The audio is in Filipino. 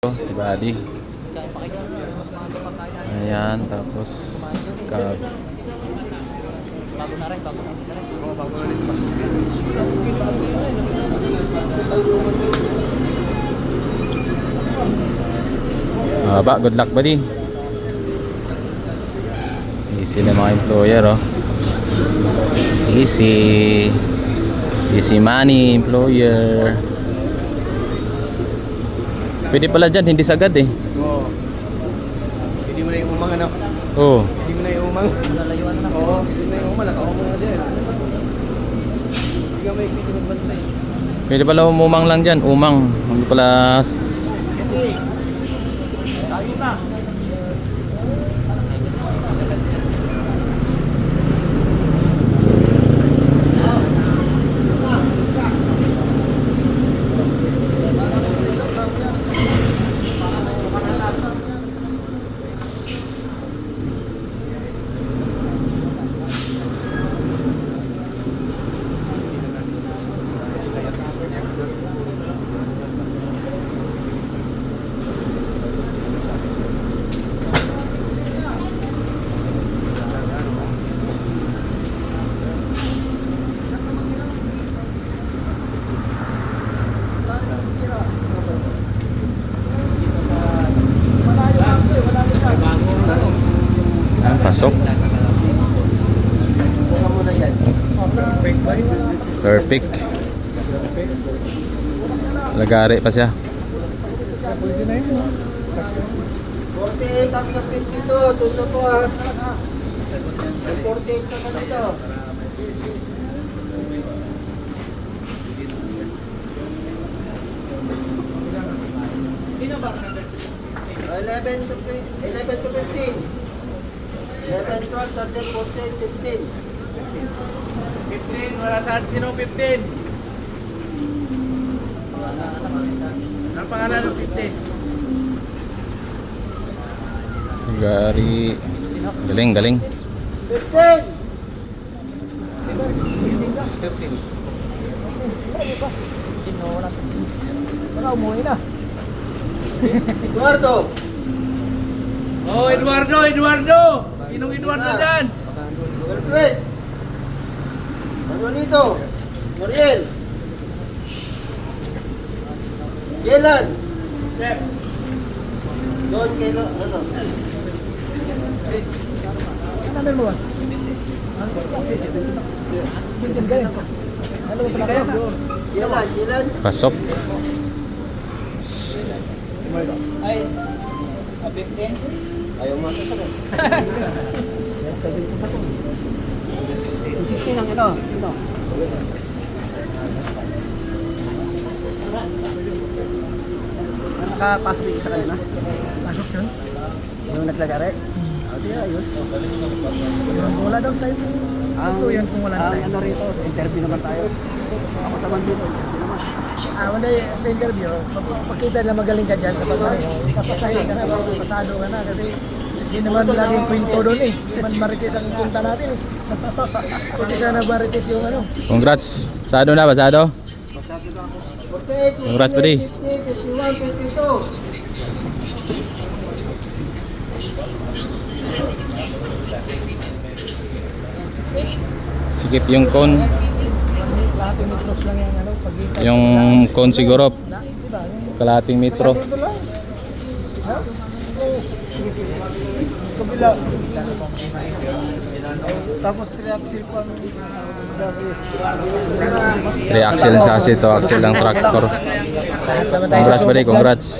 Si Buddy. Ayan, tapos cab. Bago na rin. Oo, bago na rin. Good luck Buddy. Easy na mga employer, oh. Easy. Easy money, employer. Pwede pala dyan, hindi sagad eh. Oo. Hindi mo na yung umang, ano? Oo. Hindi mo na yung umang. Nalayuan na. Oo, hindi mo na yung umang. Nakaumang na dyan. Hindi ka may kikinugbantay. Pwede pala umumang lang dyan, umang. Hindi pala... Hindi. Tayo na. Pasok. Perfect. Lagari pa siya. 48 up na 52. Tundo po ha. 48 na dito. Sino ba? 11 to 15. 11, 12, 13, 14, 15. 15, wala saan sino 15? Ang pangalan ng 15? Lagari. Galing, galing. 15! 15. Wala umuwi na. Eduardo! Oh, Eduardo! Sinong Eduardo dyan? Perfect! Manuelito! Moriel! Yelan! Don Kelo, ano? Ano mo ba? Yelan! Pasok. Ay, 15? Ayaw masasagot. 16 ang ito. Sino? Nakapasok dito sa kanina? Pasok yun? Yung naglagari? Di ayos. Wala daw tayo. Yan kung wala tayo. Ano rito, sa interview naman tayo. Ako sa man dito, interview naman. Wala sa interview, pakita na magaling ka dyan sa pagkain. Papasahin ka na, pasado ka na kasi hindi naman laging kwento doon eh. Hindi naman marites ang punta natin eh. Kasi sana marites yung ano. Congrats. Pasado na, pasado. Congrats Buddy. 51, 52. Sikip yung cone. Kalahating metros lang yung ano, pagitan. Yung cone siguro. Kalahating metro. Kabila. Tapos triaxle pa kasi. Re-axle sa asi to, axle ng tractor. Congrats Buddy, congrats.